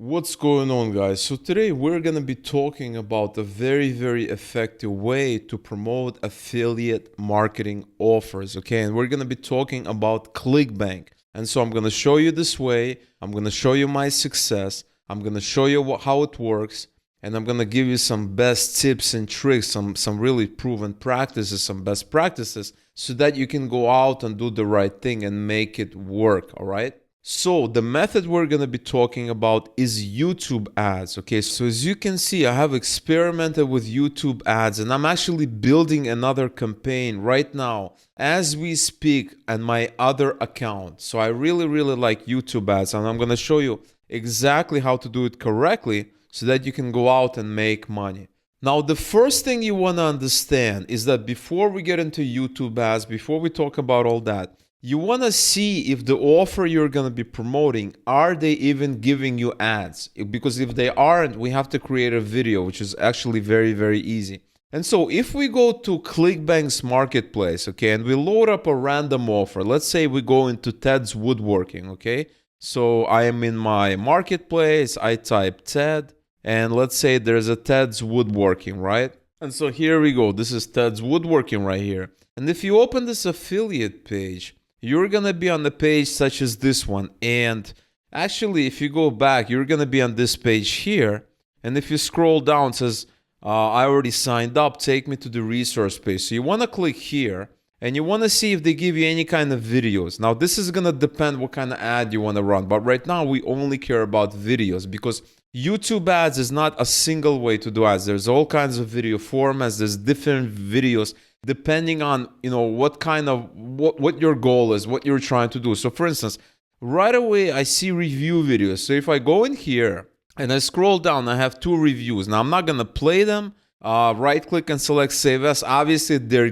What's going on, guys? So today we're going to be talking about a very effective way to promote affiliate marketing offers, okay? And we're going to be talking about Clickbank. And so I'm going to show you this way. I'm going to show you my success. I'm going to show you how it works. And I'm going to give you some best tips and tricks, some really proven practices, some best practices, so that you can go out and do the right thing and make it work, all right? So the method we're going to be talking about is YouTube ads. Okay, so as you can see, I have experimented with YouTube ads and I'm actually building another campaign right now as we speak on my other account. So I really like YouTube ads and I'm going to show you exactly how to do it correctly so that you can go out and make money. Now, the first thing you want to understand is that before we get into YouTube ads, before we talk about all that, you want to see if the offer you're going to be promoting, are they even giving you ads? Because if they aren't, we have to create a video, which is actually very easy. And so if we go to Clickbank's marketplace, okay, and we load up a random offer, let's say we go into Ted's Woodworking, okay? So I am in my marketplace, I type Ted, and let's say there's a Ted's Woodworking, right? And so here we go, this is Ted's Woodworking right here. And if you open this affiliate page, you're going to be on the page such as this one. And actually, if you go back, you're going to be on this page here. And if you scroll down, it says, I already signed up. Take me to the resource page. So you want to click here and you want to see if they give you any kind of videos. Now, this is going to depend what kind of ad you want to run. But right now, we only care about videos because YouTube ads is not a single way to do ads. There's all kinds of video formats. There's different videos depending on what kind of what your goal is, what you're trying to do. So for instance, right away I see review videos. So if I go in here and I scroll down, I have 2 reviews. Now I'm not gonna play them. Right click and select save as. Obviously they're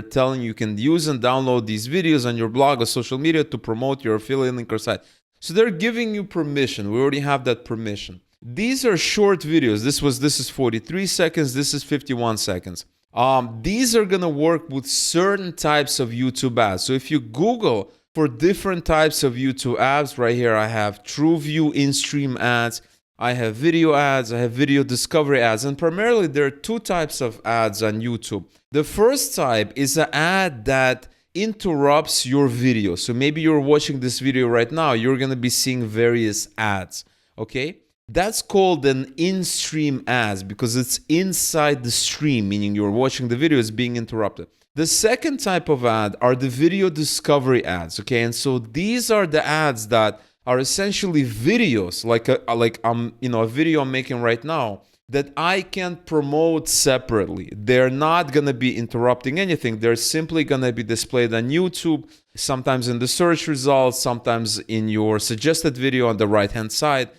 telling you can use and download these videos on your blog or social media to promote your affiliate link or site. So they're giving you permission. We already have that permission. These are short videos. This is 43 seconds, this is 51 seconds. These are gonna work with certain types of YouTube ads. So if you Google for different types of YouTube ads, right here I have TrueView in-stream ads, I have video ads, I have video discovery ads, and primarily there are 2 types of ads on YouTube. The first type is an ad that interrupts your video. So maybe you're watching this video right now, you're gonna be seeing various ads, okay? That's called an in-stream ads because it's inside the stream, meaning you're watching the video is being interrupted. The second type of ad are the video discovery ads, okay? And so these are the ads that are essentially videos, like a video I'm making right now that I can promote separately. They're not going to be interrupting anything. They're simply going to be displayed on YouTube, sometimes in the search results, sometimes in your suggested video on the right-hand side,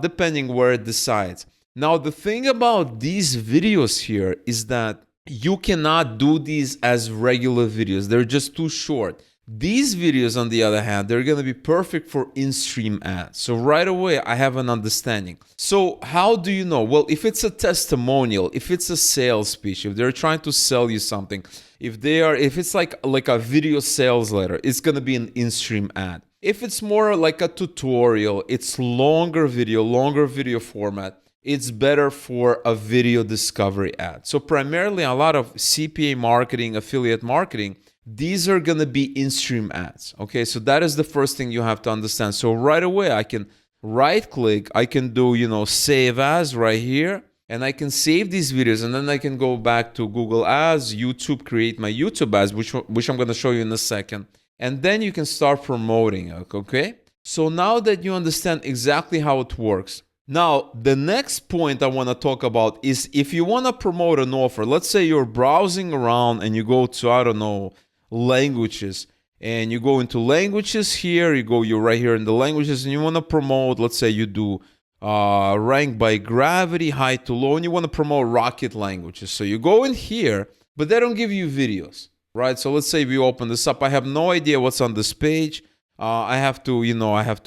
depending where it decides. Now, the thing about these videos here is that you cannot do these as regular videos. They're just too short. These videos, on the other hand, they're going to be perfect for in-stream ads. So right away, I have an understanding. So how do you know? Well, if it's a testimonial, if it's a sales pitch, if they're trying to sell you something, if it's like a video sales letter, it's going to be an in-stream ad. If it's more like a tutorial, it's longer video format, it's better for a video discovery ad. So primarily a lot of CPA marketing, affiliate marketing, these are going to be in-stream ads. Okay, so that is the first thing you have to understand. So right away, I can right click, I can do, save as right here, and I can save these videos, and then I can go back to Google Ads, YouTube, create my YouTube ads, which I'm going to show you in a second. And then you can start promoting it, okay? So now that you understand exactly how it works, now the next point I want to talk about is if you want to promote an offer, let's say you're browsing around and you go to, I don't know, languages, and you go into languages here, you're right here in the languages, and you want to promote, let's say you do rank by gravity, high to low, and you want to promote rocket languages. So you go in here, but they don't give you videos, right? So let's say we open this up. I have no idea what's on this page. I have to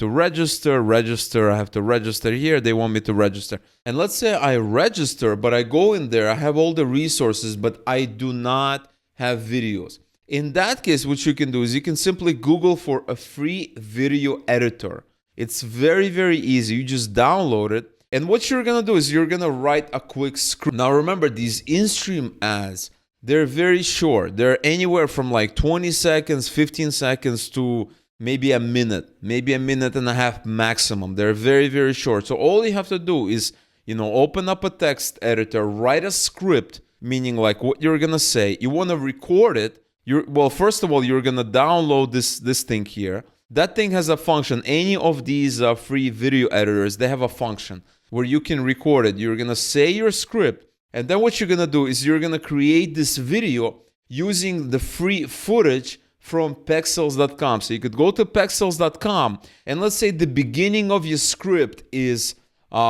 register. I have to register here. They want me to register. And let's say I register, but I go in there. I have all the resources, but I do not have videos. In that case, what you can do is you can simply Google for a free video editor. It's very, very easy. You just download it. And what you're going to do is you're going to write a quick script. Now, remember, these in-stream ads, they're very short. They're anywhere from like 20 seconds, 15 seconds to maybe a minute and a half maximum. They're very, very short. So all you have to do is, open up a text editor, write a script, meaning like what you're going to say. You want to record it. Well, first of all, you're going to download this thing here. That thing has a function. Any of these free video editors, they have a function where you can record it. You're going to say your script, and then what you're going to do is you're going to create this video using the free footage from pexels.com. So you could go to pexels.com, and let's say the beginning of your script is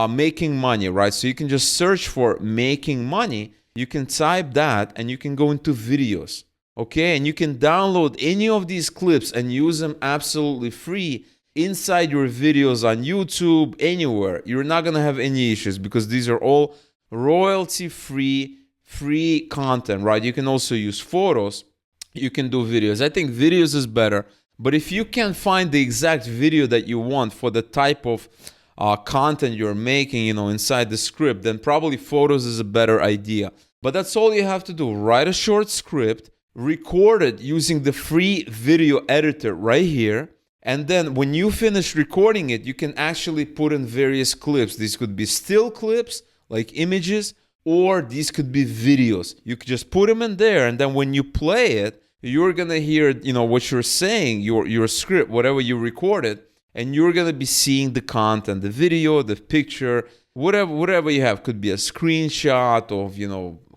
making money, right? So you can just search for making money. You can type that, and you can go into videos. Okay, and you can download any of these clips and use them absolutely free inside your videos on YouTube, anywhere. You're not going to have any issues because these are all royalty-free, free content, right? You can also use photos. You can do videos. I think videos is better, but if you can't find the exact video that you want for the type of content you're making, inside the script, then probably photos is a better idea. But that's all you have to do. Write a short script, record it using the free video editor right here. And then when you finish recording it, you can actually put in various clips. These could be still clips, like images, or these could be videos. You could just put them in there, and then when you play it, you're going to hear, what you're saying, your script, whatever you recorded, and you're going to be seeing the content, the video, the picture, whatever you have. Could be a screenshot of,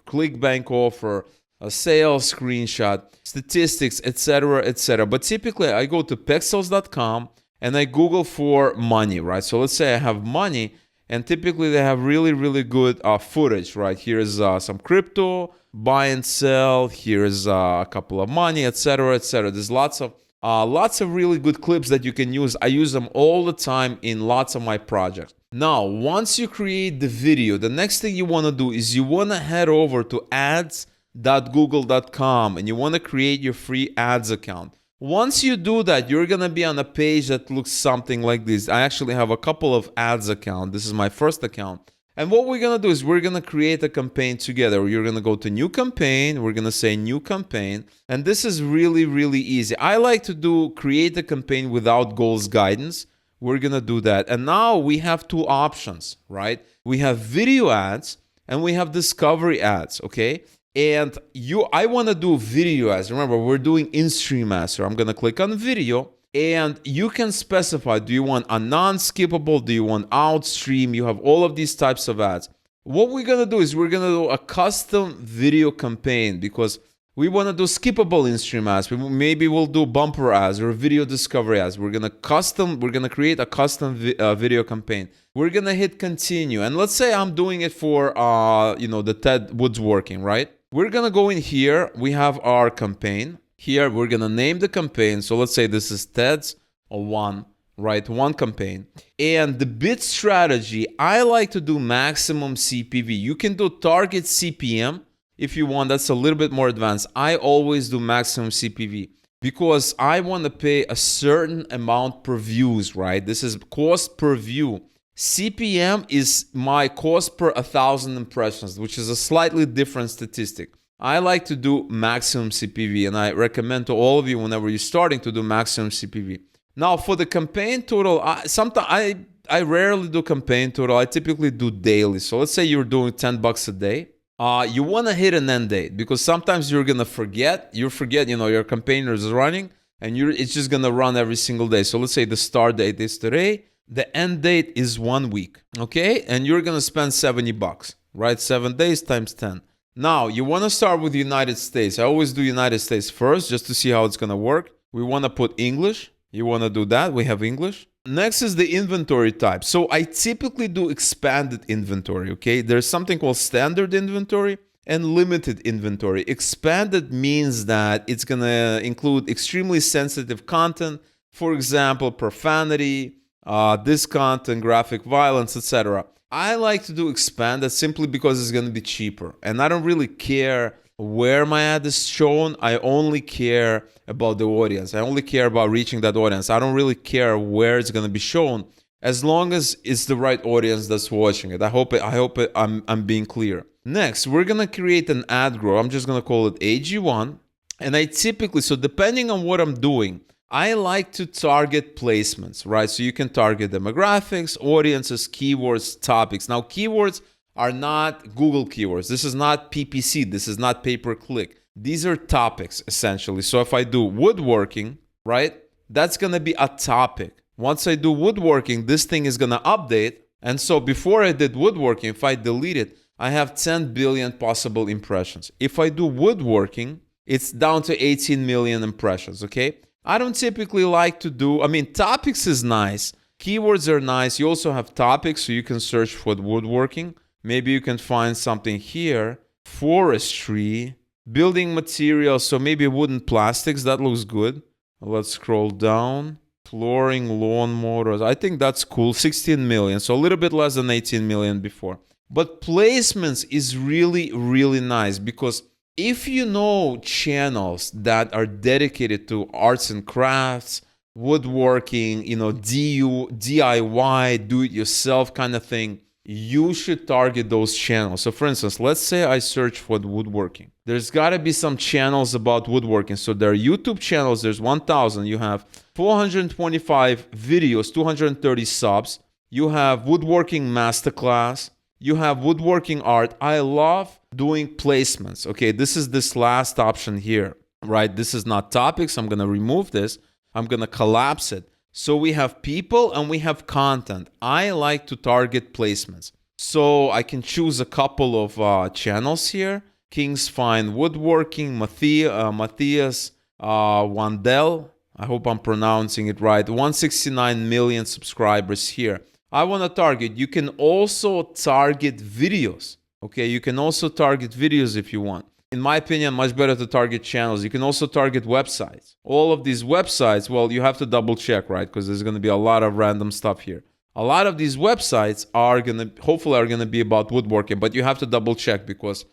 Clickbank offer, a sales screenshot, statistics, etc., etc. But typically, I go to pexels.com and I Google for money, right? So let's say I have money, and typically they have really, really good footage, right? Here's some crypto, buy and sell. Here's a couple of money, etc., etc. There's lots of really good clips that you can use. I use them all the time in lots of my projects. Now, once you create the video, the next thing you want to do is you want to head over to ads.google.com and you want to create your free ads account. Once you do that, you're going to be on a page that looks something like this. I actually have a couple of ads accounts. This is my first account. And what we're going to do is we're going to create a campaign together. You're going to go to new campaign. We're going to say new campaign. And this is really, really easy. I like to create a campaign without goals guidance. We're going to do that. And now we have two options, right? We have video ads and we have discovery ads, okay? And I want to do video ads. Remember, we're doing in-stream ads. So I'm going to click on video, and you can specify, do you want a non-skippable? Do you want outstream? You have all of these types of ads. What we're going to do is we're going to do a custom video campaign because we want to do skippable in-stream ads. Maybe we'll do bumper ads or video discovery ads. We're going to create a custom video campaign. We're going to hit continue. And let's say I'm doing it for, the TED woodworking, right? We're going to go in here. We have our campaign. Here, we're going to name the campaign. So let's say this is TED's one, right? One campaign. And the bid strategy, I like to do maximum CPV. You can do target CPM if you want. That's a little bit more advanced. I always do maximum CPV because I want to pay a certain amount per views, right? This is cost per view. CPM is my cost per 1,000 impressions, which is a slightly different statistic. I like to do maximum CPV, and I recommend to all of you whenever you're starting to do maximum CPV. Now, for the campaign total, I rarely do campaign total. I typically do daily. So let's say you're doing $10 a day. You want to hit an end date because sometimes you're gonna forget. You forget, your campaign is running, and it's just gonna run every single day. So let's say the start date is today. The end date is 1 week, okay? And you're going to spend $70, right? 7 days times 10. Now, you want to start with the United States. I always do United States first just to see how it's going to work. We want to put English. You want to do that. We have English. Next is the inventory type. So I typically do expanded inventory, okay? There's something called standard inventory and limited inventory. Expanded means that it's going to include extremely sensitive content, for example, profanity, this content, graphic violence, etc. I like to do expanded simply because it's going to be cheaper, and I don't really care where my ad is shown. I only care about the audience. I only care about reaching that audience. I don't really care where it's going to be shown, as long as it's the right audience that's watching it. I'm being clear. Next, we're going to create an ad group. I'm just going to call it AG1. And I typically, so depending on what I'm doing, I like to target placements, right? So you can target demographics, audiences, keywords, topics. Now, keywords are not Google keywords. This is not PPC. This is not pay-per-click. These are topics, essentially. So if I do woodworking, right, that's going to be a topic. Once I do woodworking, this thing is going to update. And so before I did woodworking, if I delete it, I have 10 billion possible impressions. If I do woodworking, it's down to 18 million impressions, okay? I don't typically like to do, topics is nice. Keywords are nice. You also have topics, so you can search for woodworking. Maybe you can find something here. Forestry, building materials, so maybe wooden plastics. That looks good. Let's scroll down. Flooring, lawn motors. I think that's cool. 16 million, so a little bit less than 18 million before. But placements is really, really nice, because if you know channels that are dedicated to arts and crafts, woodworking, DIY, do-it-yourself kind of thing, you should target those channels. So for instance, let's say I search for woodworking. There's got to be some channels about woodworking. So there are YouTube channels. There's 1,000. You have 425 videos, 230 subs. You have woodworking masterclass. You have woodworking art. I love doing placements. Okay, this is this last option here, right? This is not topics. I'm going to remove this. I'm going to collapse it. So we have people and we have content. I like to target placements. So I can choose a couple of channels here. King's Fine Woodworking, Matthias Wandel. I hope I'm pronouncing it right. 169 million subscribers here. I want to target. You can also target videos. Okay, you can also target videos if you want. In my opinion, much better to target channels. You can also target websites. All of these websites, well, you have to double check, right? Because there's going to be a lot of random stuff here. A lot of these websites hopefully are going to be about woodworking, but you have to double check, because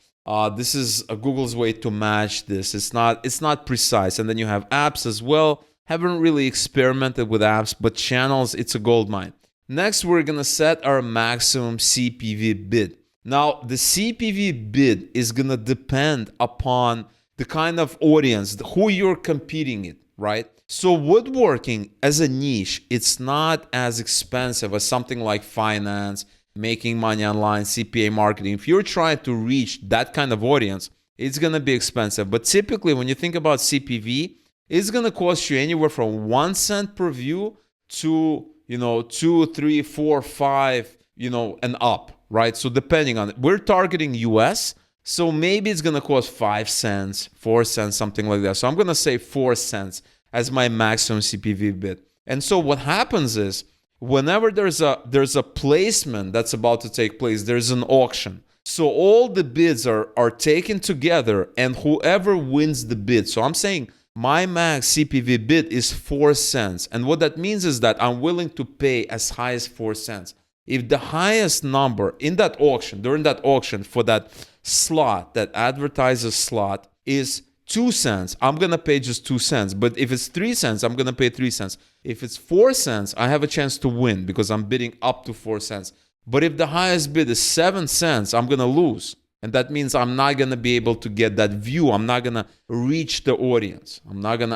this is Google's way to match this. It's not precise. And then you have apps as well. Haven't really experimented with apps, but channels, it's a gold mine. Next, we're going to set our maximum CPV bid. Now, the CPV bid is going to depend upon the kind of audience, who you're competing in, right? So woodworking as a niche, it's not as expensive as something like finance, making money online, CPA marketing. If you're trying to reach that kind of audience, it's going to be expensive. But typically, when you think about CPV, it's going to cost you anywhere from 1 cent per view to 2, 3, 4, 5, and up, right? So depending on it, we're targeting US, so maybe it's gonna cost 5 cents, 4 cents, something like that. So I'm gonna say 4 cents as my maximum CPV bid. And so what happens is, whenever there's a placement that's about to take place, there's an auction. So all the bids are taken together, and whoever wins the bid. So I'm saying my max CPV bid is 4 cents. And what that means is that I'm willing to pay as high as 4 cents. If the highest number in that auction, during that auction for that slot, that advertiser slot, is 2 cents, I'm going to pay just 2 cents. But if it's 3 cents, I'm going to pay 3 cents. If it's 4 cents, I have a chance to win because I'm bidding up to 4 cents. But if the highest bid is 7 cents, I'm going to lose. And that means I'm not going to be able to get that view. I'm not going to reach the audience. I'm not going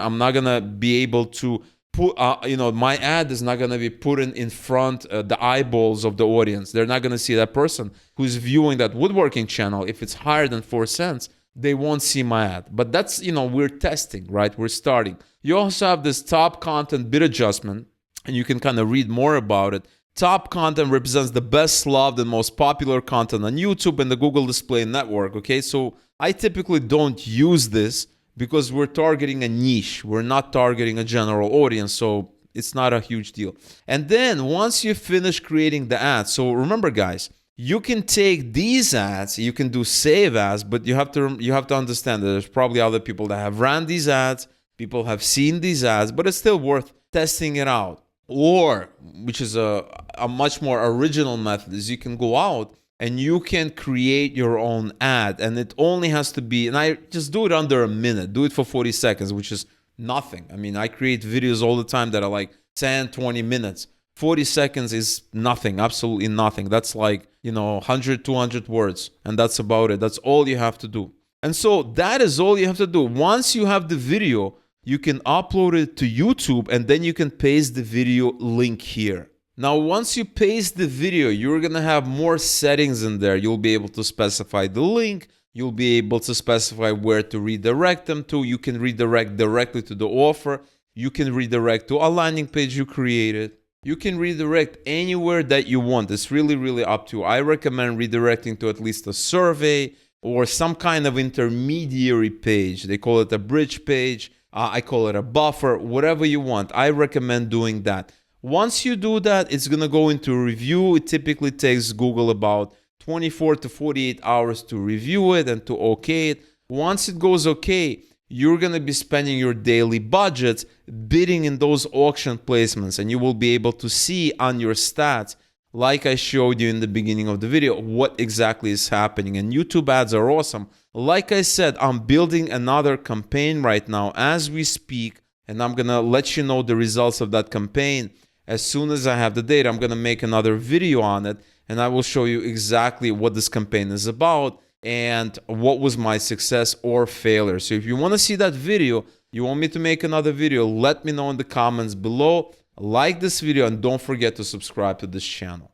to be able to put, my ad is not going to be put in front the eyeballs of the audience. They're not going to see that person who's viewing that woodworking channel. If it's higher than 4 cents, they won't see my ad. But that's, we're testing, right? We're starting. You also have this top content bid adjustment, and you can kind of read more about it. Top content represents the best loved and most popular content on YouTube and the Google Display Network, okay? So I typically don't use this because we're targeting a niche. We're not targeting a general audience, so it's not a huge deal. And then once you finish creating the ads, so remember guys, you can take these ads, you can do save as, but you have to understand that there's probably other people that have ran these ads, people have seen these ads, but it's still worth testing it out. Or, which is a much more original method, is you can go out and you can create your own ad. And it only has to be, and I just do it under a minute, do it for 40 seconds, which is nothing. I mean, I create videos all the time that are like 10, 20 minutes. 40 seconds is nothing, absolutely nothing. That's like, 100, 200 words, and that's about it. That's all you have to do. And so that is all you have to do. Once you have the video, you can upload it to YouTube, and then you can paste the video link here. Now, once you paste the video, you're going to have more settings in there. You'll be able to specify the link. You'll be able to specify where to redirect them to. You can redirect directly to the offer. You can redirect to a landing page you created. You can redirect anywhere that you want. It's really, really up to you. I recommend redirecting to at least a survey or some kind of intermediary page. They call it a bridge page. I call it a buffer, whatever you want. I recommend doing that. Once you do that, it's going to go into review. It typically takes Google about 24 to 48 hours to review it and to okay it. Once it goes okay, you're going to be spending your daily budgets bidding in those auction placements, and you will be able to see on your stats, like I showed you in the beginning of the video, what exactly is happening. And YouTube ads are awesome. Like I said, I'm building another campaign right now as we speak, and I'm going to let you know the results of that campaign. As soon as I have the data, I'm going to make another video on it, and I will show you exactly what this campaign is about and what was my success or failure. So if you want to see that video, you want me to make another video, let me know in the comments below. Like this video and don't forget to subscribe to this channel.